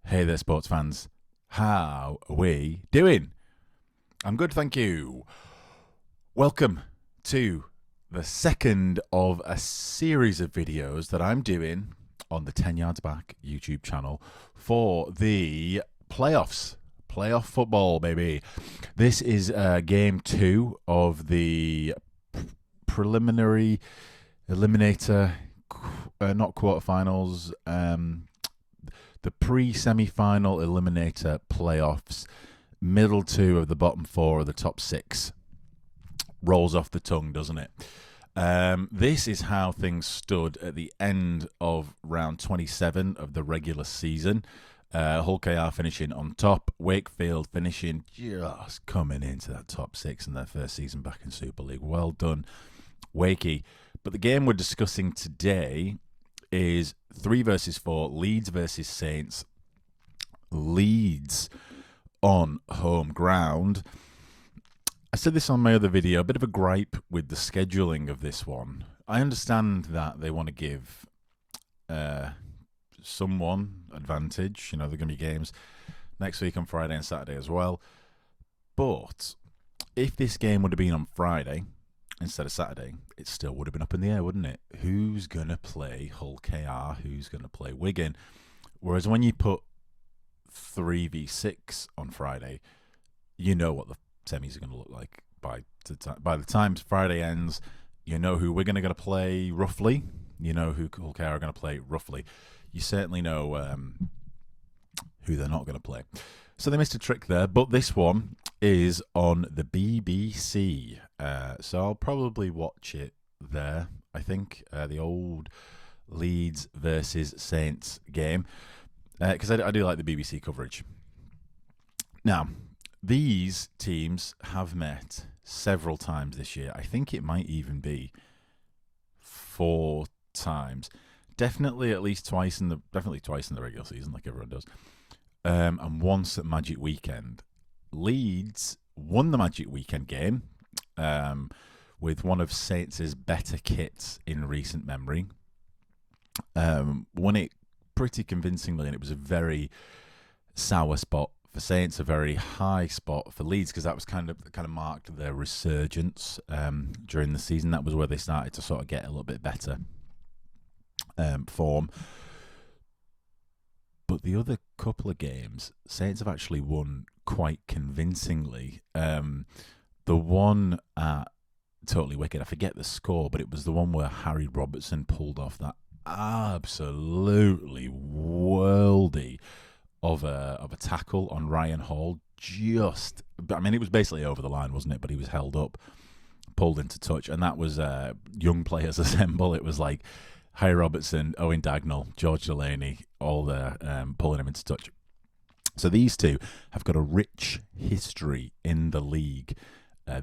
Hey there, sports fans. How are we doing? I'm good, thank you. Welcome to the second of a series of videos that I'm doing on the 10 Yards Back YouTube channel for the playoffs. Playoff football, baby. This is game 2 of the preliminary Eliminator, not quarterfinals, the pre-semi-final Eliminator playoffs, middle 2 of the bottom 4 of the top 6. Rolls off the tongue, doesn't it? This is how things stood at the end of round 27 of the regular season. Hull KR finishing on top, Wakefield finishing just coming into that top 6 in their first season back in Super League. Well done, Wakey. But the game we're discussing today is 3 versus 4, Leeds versus Saints. Leeds on home ground. I said this on my other video, a bit of a gripe with the scheduling of this one. I understand that they want to give someone advantage. You know, there are going to be games next week on Friday and Saturday as well. But if this game would have been on Friday instead of Saturday, it still would have been up in the air, wouldn't it? Who's going to play Hull KR? Who's going to play Wigan? Whereas when you put 3v6 on Friday, you know what the semis are going to look like by the time Friday ends. You know who Wigan are going to play roughly. You know who Hull KR are going to play roughly. You certainly know who they're not going to play. So they missed a trick there, but this one is on the BBC. So I'll probably watch it there, I think, the old Leeds versus Saints game, because I do like the BBC coverage. Now, these teams have met several times this year. I think it might even be 4 times. Definitely at least twice in the regular season, like everyone does. And once at Magic Weekend. Leeds won the Magic Weekend game with one of Saints' better kits in recent memory. Won it pretty convincingly, and it was a very sour spot for Saints, a very high spot for Leeds, because that was kind of marked their resurgence during the season. That was where they started to sort of get a little bit better form. But the other couple of games, Saints have actually won quite convincingly. The one at Totally Wicked, I forget the score, but it was the one where Harry Robertson pulled off that absolutely worldy of a tackle on Ryan Hall. It was basically over the line, wasn't it? But he was held up, pulled into touch, and that was young players assemble. It was like Harry Robertson, Owen Dagnall, George Delaney, all there pulling him into touch. So these two have got a rich history in the league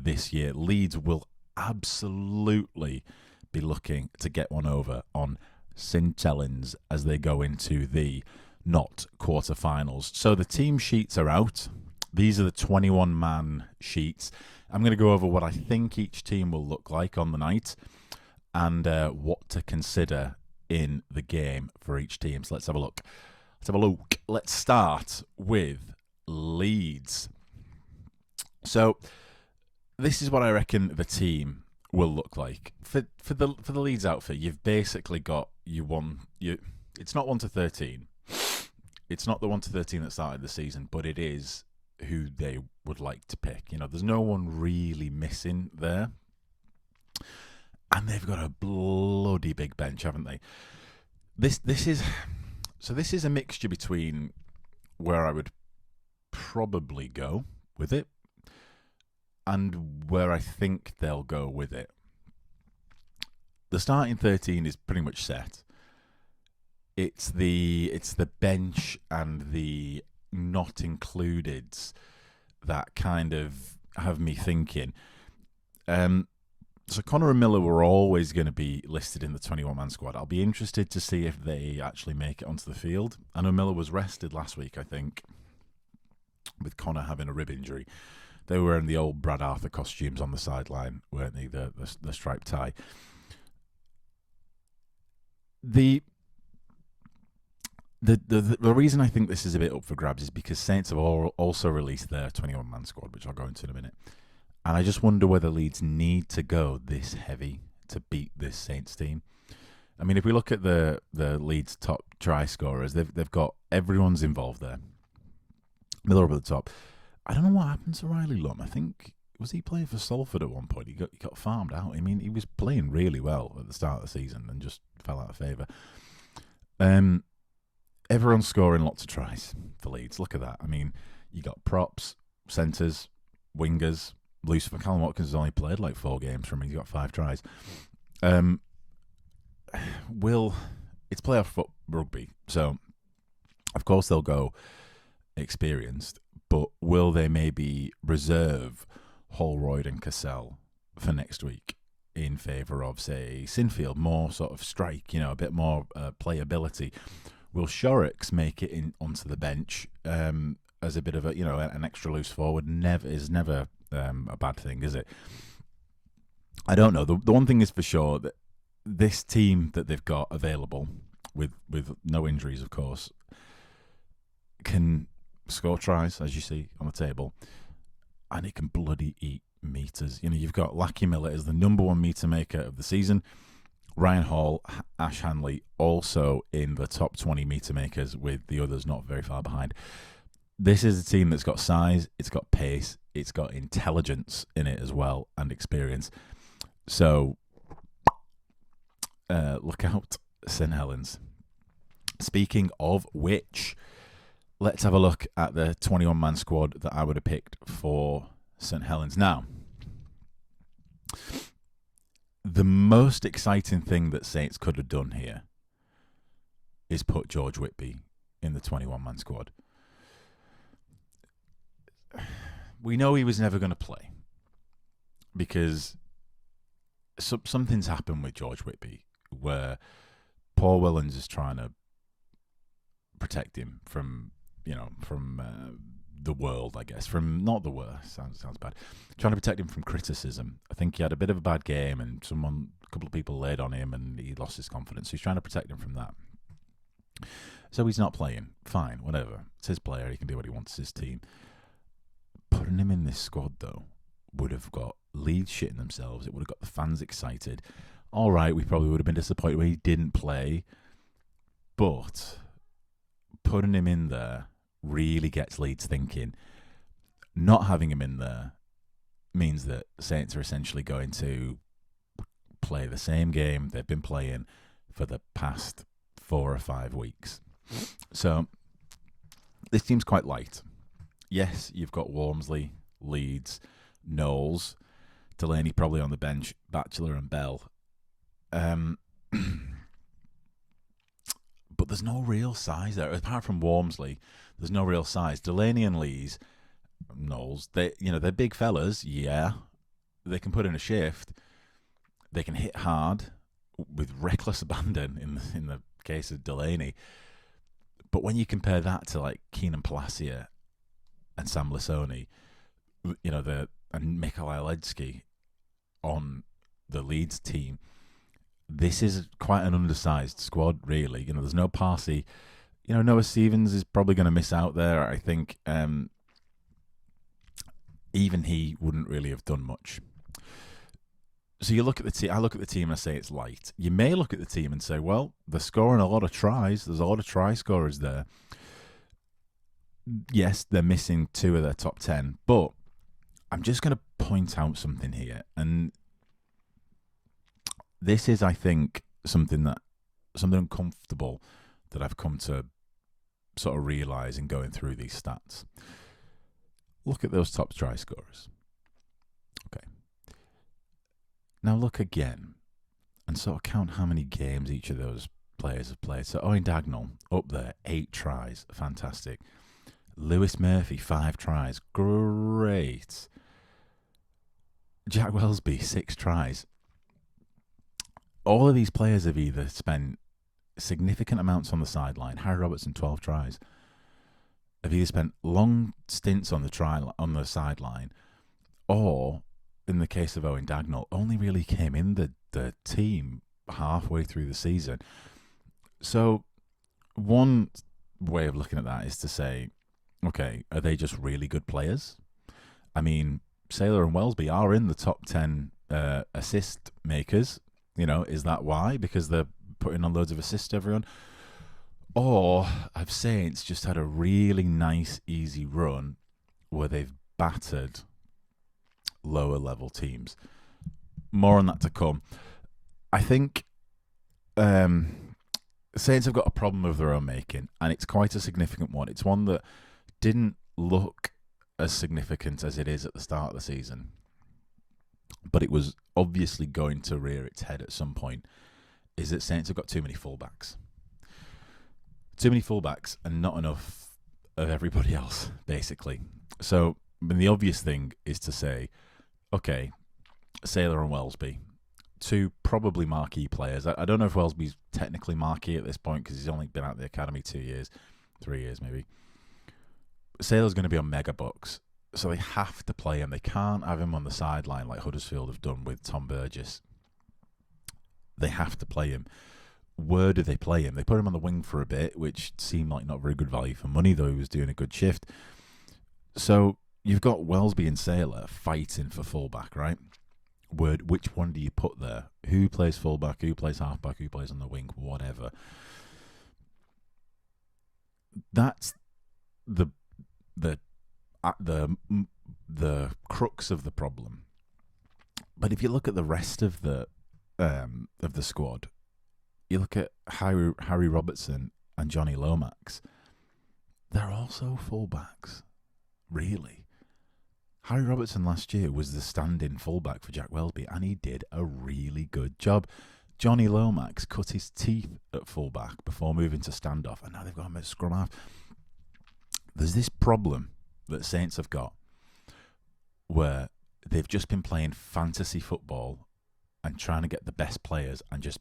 this year. Leeds will absolutely be looking to get one over on St Helens as they go into the not quarterfinals. So the team sheets are out. These are the 21-man sheets. I'm going to go over what I think each team will look like on the night and what to consider in the game for each team. So let's have a look. Let's start with Leeds. So this is what I reckon the team will look like for the Leeds outfit. You've basically got it's not 1 to 13. It's not the 1 to 13 that started the season, but it is who they would like to pick. You know, there's no one really missing there. And they've got a bloody big bench, haven't they? This is a mixture between where I would probably go with it and where I think they'll go with it. The starting 13 is pretty much set. It's the bench and the not included that kind of have me thinking. So Connor and Miller were always going to be listed in the 21-man squad. I'll be interested to see if they actually make it onto the field. I know Miller was rested last week, I think, with Connor having a rib injury. They were wearing the old Brad Arthur costumes on the sideline, weren't they? The striped tie. The reason I think this is a bit up for grabs is because Saints have also released their 21-man squad, which I'll go into in a minute. And I just wonder whether Leeds need to go this heavy to beat this Saints team. I mean, if we look at the Leeds top try scorers, they've got everyone's involved there. Miller up at the top. I don't know what happened to Riley Lum. I think, was he playing for Salford at one point? He got farmed out. I mean, he was playing really well at the start of the season and just fell out of favour. Everyone's scoring lots of tries for Leeds. Look at that. I mean, you got props, centres, wingers. Lucifer Callum Watkins has only played like 4 games for him. He's got 5 tries. It's playoff rugby, so of course they'll go experienced, but will they maybe reserve Holroyd and Cassell for next week in favour of, say, Sinfield, more sort of strike, a bit more playability? Will Shorrocks make it in onto the bench as a bit of an extra loose forward? Never a bad thing, is it? I don't know. The one thing is for sure that this team that they've got available, with no injuries, of course, can score tries, as you see on the table, and it can bloody eat meters. You've got Lackey Miller as the number 1 meter maker of the season. Ryan Hall, Ash Hanley also in the top 20 meter makers, with the others not very far behind. This is a team that's got size, it's got pace, it's got intelligence in it as well, and experience. So, look out, St Helens. Speaking of which, let's have a look at the 21-man squad that I would have picked for St Helens. Now, the most exciting thing that Saints could have done here is put George Whitby in the 21-man squad. We know he was never going to play because something's happened with George Whitby where Paul Wellens is trying to protect him from the world, I guess. From not the worst, sounds bad. Trying to protect him from criticism. I think he had a bit of a bad game and a couple of people laid on him and he lost his confidence. So he's trying to protect him from that. So he's not playing. Fine, whatever. It's his player. He can do what he wants. It's his team. Putting him in this squad, though, would have got Leeds shitting themselves. It would have got the fans excited. All right, we probably would have been disappointed when he didn't play. But putting him in there really gets Leeds thinking. Not having him in there means that Saints are essentially going to play the same game they've been playing for the past 4 or 5 weeks. So this team's quite light. Yes, you've got Walmsley, Leeds, Knowles, Delaney probably on the bench, Batchelor and Bell. But there's no real size there. Apart from Walmsley, there's no real size. Delaney and Knowles, they're big fellas, yeah. They can put in a shift. They can hit hard with reckless abandon in the case of Delaney. But when you compare that to like Keenan Palacia and Sam Lissoni, and Mikhail Aledzki on the Leeds team, this is quite an undersized squad, really. There's no Parsi. Noah Stevens is probably going to miss out there. I think even he wouldn't really have done much. So you look at the team. I look at the team and I say it's light. You may look at the team and say, well, they're scoring a lot of tries. There's a lot of try scorers there. Yes, they're missing 2 of their top 10, but I'm just going to point out something here. And this is, I think, something uncomfortable that I've come to sort of realise in going through these stats. Look at those top try scorers. Okay. Now look again and sort of count how many games each of those players have played. So Owen Dagnall, up there, 8 tries. Fantastic. Lewis Murphy, 5 tries. Great. Jack Wellesby, 6 tries. All of these players have either spent significant amounts on the sideline. Harry Robertson, 12 tries. Have either spent long stints on the sideline, or, in the case of Owen Dagnall, only really came in the team halfway through the season. So, one way of looking at that is to say, okay, are they just really good players? I mean, Saylor and Wellesby are in the top 10 assist makers. Is that why? Because they're putting on loads of assists to everyone? Or have Saints just had a really nice, easy run where they've battered lower level teams? More on that to come. I think Saints have got a problem of their own making, and it's quite a significant one. It's one that didn't look as significant as it is at the start of the season, but it was obviously going to rear its head at some point, is that Saints have got too many fullbacks. Too many fullbacks and not enough of everybody else, basically. So the obvious thing is to say, okay, Saylor and Wellesby, two probably marquee players. I don't know if Wellesby's technically marquee at this point because he's only been out of the academy 2 years, 3 years maybe. Saylor's going to be on mega bucks, so they have to play him. They can't have him on the sideline like Huddersfield have done with Tom Burgess. They have to play him. Where do they play him? They put him on the wing for a bit, which seemed like not very good value for money, though he was doing a good shift. So you've got Wellesby and Saylor fighting for fullback, right? Which one do you put there? Who plays fullback? Who plays halfback? Who plays on the wing? Whatever. That's the crux of the problem. But if you look at the rest of the squad, you look at Harry Robertson and Johnny Lomax, they're also fullbacks, really. Harry Robertson last year was the stand-in fullback for Jack Wellesby, and he did a really good job. Johnny Lomax cut his teeth at fullback before moving to standoff, and now they've got him at scrum half. There's this problem that Saints have got where they've just been playing fantasy football and trying to get the best players and just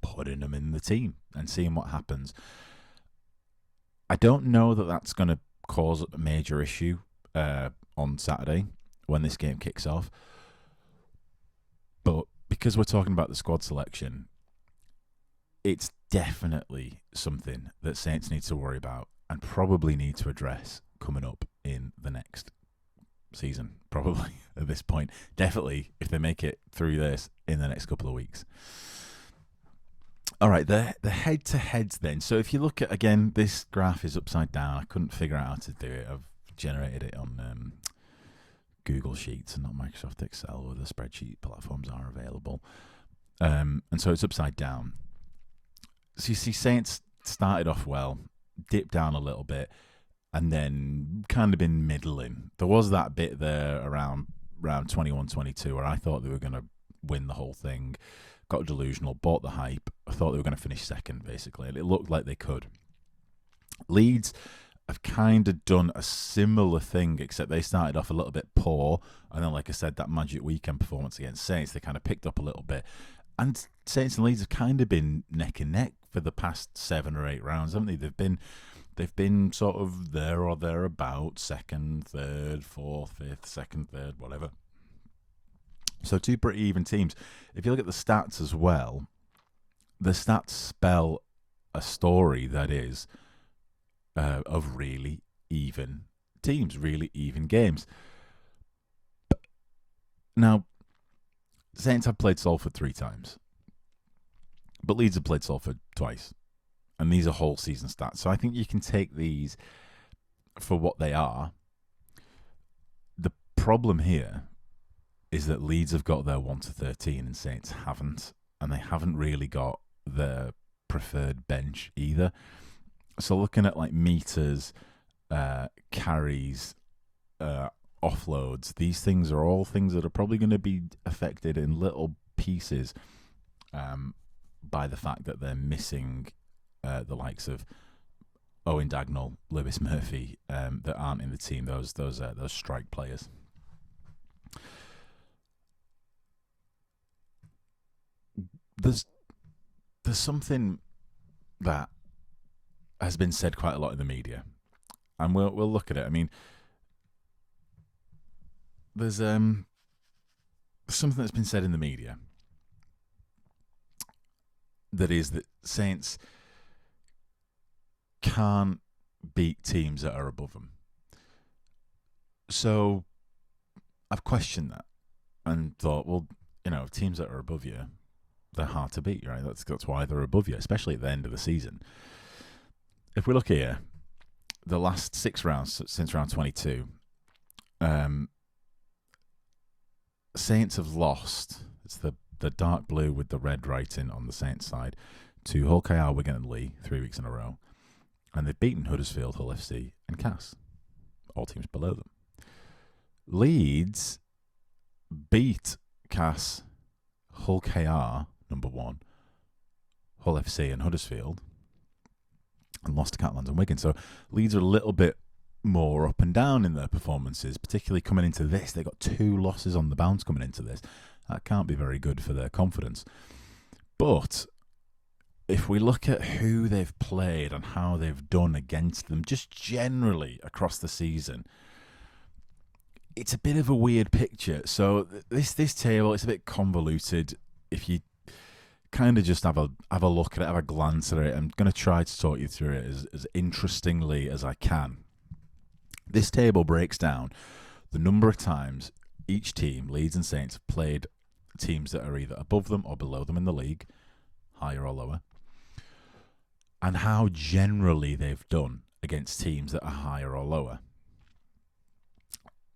putting them in the team and seeing what happens. I don't know that that's going to cause a major issue on Saturday when this game kicks off. But because we're talking about the squad selection, it's definitely something that Saints need to worry about and probably need to address coming up in the next season, probably at this point. Definitely, if they make it through this in the next couple of weeks. All right, the head-to-heads then. So if you look at, again, this graph is upside down. I couldn't figure out how to do it. I've generated it on Google Sheets and not Microsoft Excel, where the spreadsheet platforms are available. And so it's upside down. So you see Saints started off well, dipped down a little bit, and then kind of been middling. There was that bit there around 21-22 where I thought they were going to win the whole thing. Got delusional, bought the hype. I thought they were going to finish second, basically, and it looked like they could. Leeds have kind of done a similar thing, except they started off a little bit poor, and then, like I said, that Magic Weekend performance against Saints, they kind of picked up a little bit. And Saints and Leeds have kind of been neck and neck for the past 7 or 8 rounds, haven't they? They've been sort of there or thereabouts, second, third, fourth, fifth, second, third, whatever. So 2 pretty even teams. If you look at the stats as well, the stats spell a story that is of really even teams, really even games. Now, Saints have played Salford 3 times, but Leeds have played Salford twice. And these are whole season stats. So I think you can take these for what they are. The problem here is that Leeds have got their 1-13 and Saints haven't. And they haven't really got their preferred bench either. So looking at like meters, carries, offloads, these things are all things that are probably going to be affected in little pieces by the fact that they're missing the likes of Owen Dagnall, Lewis Murphy, that aren't in the team. Those strike players. There's something that has been said quite a lot in the media, and we'll look at it. I mean, there's something that's been said in the media that is that Saints can't beat teams that are above them. So I've questioned that and thought, well, teams that are above you, they're hard to beat, right? That's why they're above you, especially at the end of the season. If we look here, the last 6 rounds since round 22, Saints have lost. It's the dark blue with the red writing on the Saints side to Hull KR, Wigan and Lee 3 weeks in a row. And they've beaten Huddersfield, Hull FC and Cass, all teams below them. Leeds beat Cass, Hull KR, number 1, Hull FC and Huddersfield, and lost to Catalans and Wigan. So Leeds are a little bit more up and down in their performances, particularly coming into this. They got 2 losses on the bounce coming into this. That can't be very good for their confidence. But if we look at who they've played and how they've done against them, just generally across the season, it's a bit of a weird picture. So this table, it's a bit convoluted. If you kind of just have a look at it, have a glance at it, I'm going to try to talk you through it as interestingly as I can. This table breaks down the number of times each team, Leeds and Saints, have played teams that are either above them or below them in the league, higher or lower, and how generally they've done against teams that are higher or lower.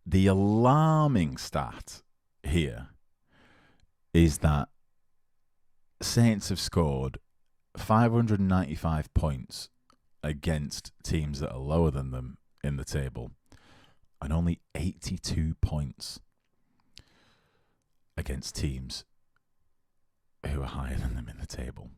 The alarming stat here is that Saints have scored 595 points against teams that are lower than them in the table, and only 82 points against teams who are higher than them in the table.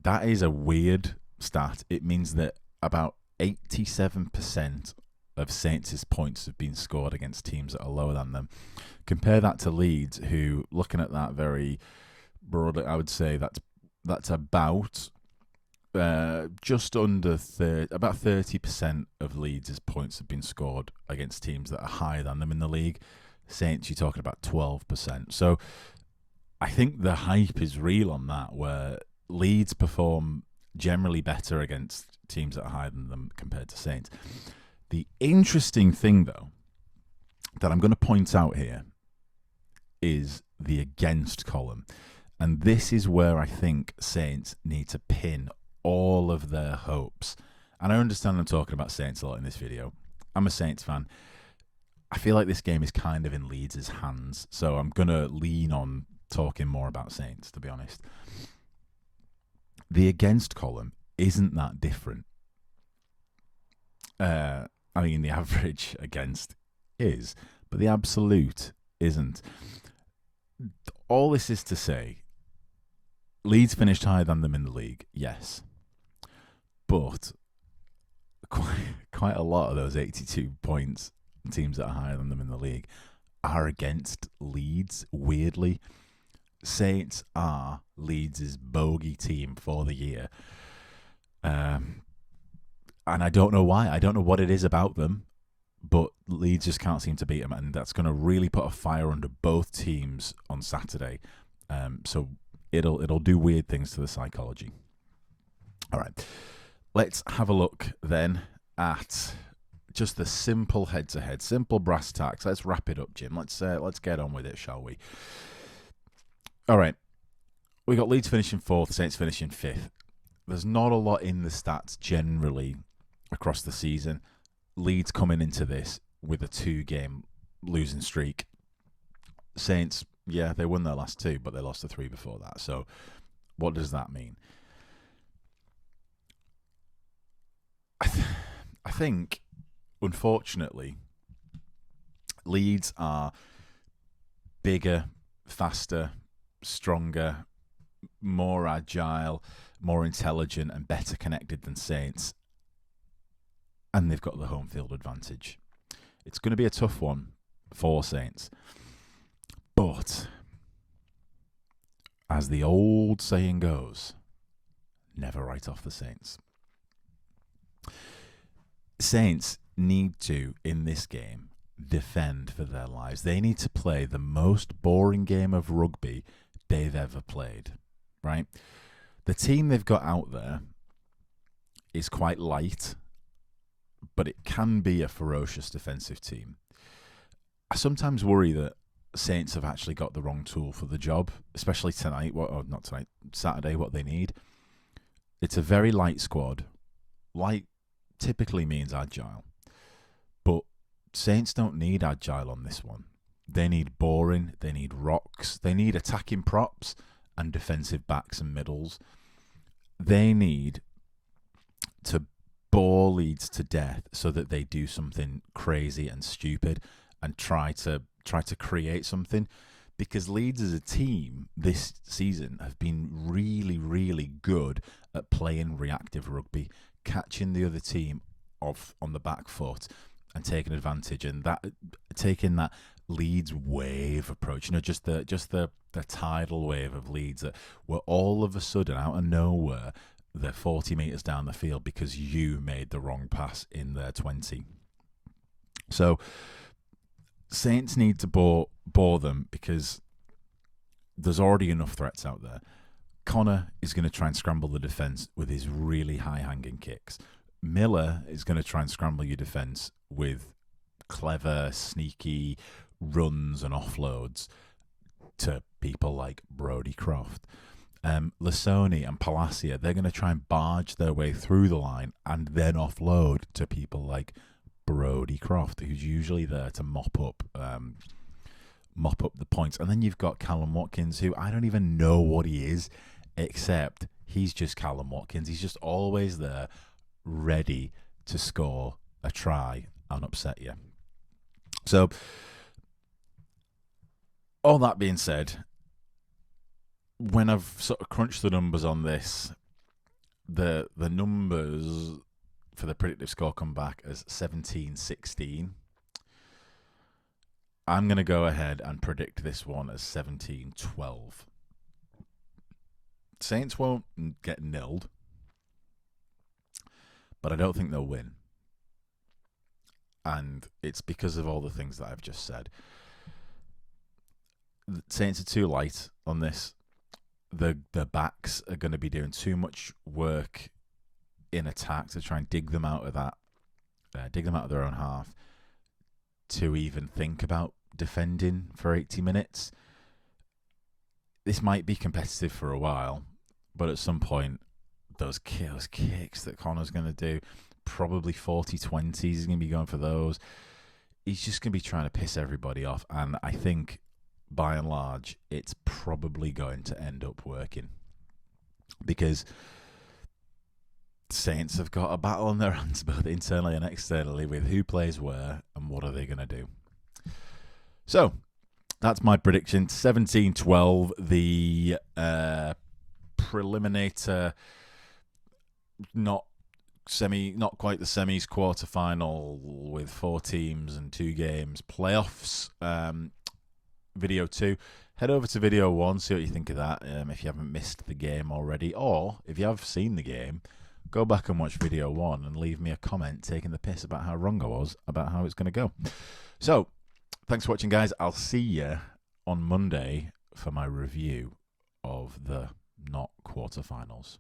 That is a weird stat. It means that about 87% of Saints' points have been scored against teams that are lower than them. Compare that to Leeds, who, looking at that very broadly, I would say that's about just under about 30% of Leeds' points have been scored against teams that are higher than them in the league. Saints, you're talking about 12%. So I think the hype is real on that, where Leeds perform generally better against teams that are higher than them compared to Saints. The interesting thing, though, that I'm going to point out here is the against column. And this is where I think Saints need to pin all of their hopes. And I understand I'm talking about Saints a lot in this video. I'm a Saints fan. I feel like this game is kind of in Leeds' hands, so I'm going to lean on talking more about Saints, to be honest. The against column isn't that different. I mean, the average against is, but the absolute isn't. All this is to say, Leeds finished higher than them in the league, yes. But quite a lot of those 82 points, teams that are higher than them in the league, are against Leeds, weirdly. Saints are Leeds' bogey team for the year. And I don't know why. I don't know what it is about them, but Leeds just can't seem to beat them, and that's going to really put a fire under both teams on Saturday. So it'll do weird things to the psychology. All right, let's have a look then at just the simple head-to-head, simple brass tacks. Let's wrap it up, Jim. Let's get on with it, shall we? All right, we got Leeds finishing 4th, Saints finishing 5th. There's not a lot in the stats generally across the season. Leeds coming into this with a 2-game losing streak. Saints, yeah, they won their last 2, but they lost the 3 before that. So what does that mean? I think, unfortunately, Leeds are bigger, faster, stronger, more agile, more intelligent and better connected than Saints. And they've got the home field advantage. It's going to be a tough one for Saints. But, as the old saying goes, never write off the Saints. Saints need to, in this game, defend for their lives. They need to play the most boring game of rugby they've ever played, right? The team they've got out there is quite light, but it can be a ferocious defensive team. I sometimes worry that Saints have actually got the wrong tool for the job, especially tonight. Not tonight, Saturday, what they need. It's a very light squad. Light typically means agile. But Saints don't need agile on this one. They need boring, they need rocks, they need attacking props and defensive backs and middles. They need to bore Leeds to death so that they do something crazy and stupid and try to create something, because Leeds as a team this season have been really, really good at playing reactive rugby, catching the other team off on the back foot and taking advantage, and taking that Leeds wave approach, just the tidal wave of Leeds that were all of a sudden out of nowhere they're 40 metres down the field because you made the wrong pass in their 20. So Saints need to bore them because there's already enough threats out there. Connor is going to try and scramble the defence with his really high-hanging kicks. Miller is going to try and scramble your defence with clever, sneaky runs and offloads to people like Brodie Croft. Lasoni and Palacia, they're going to try and barge their way through the line and then offload to people like Brodie Croft, who's usually there to mop up the points. And then you've got Callum Watkins, who I don't even know what he is, except he's just Callum Watkins. He's just always there, ready to score a try and upset you. So, all that being said, when I've sort of crunched the numbers on this, the numbers for the predictive score come back as 17-16. I'm going to go ahead and predict this one as 17-12. Saints won't get nilled, but I don't think they'll win. And it's because of all the things that I've just said. The Saints are too light on this. The backs are going to be doing too much work in attack to try and dig them out of their own half to even think about defending for 80 minutes. This might be competitive for a while, but at some point, those kicks that Connor's going to do, probably 40-20s, he's going to be going for those. He's just going to be trying to piss everybody off, and I think by and large, it's probably going to end up working, because Saints have got a battle on their hands both internally and externally with who plays where and what are they going to do. So that's my prediction. 17-12, the Eliminator, not quite the semis, quarterfinal with 4 teams and 2 games, playoffs. Video 2. Head over to video 1, see what you think of that, if you haven't missed the game already, or if you have seen the game, go back and watch video 1 and leave me a comment taking the piss about how wrong I was about how it's going to go. So, thanks for watching, guys. I'll see you on Monday for my review of the not quarterfinals.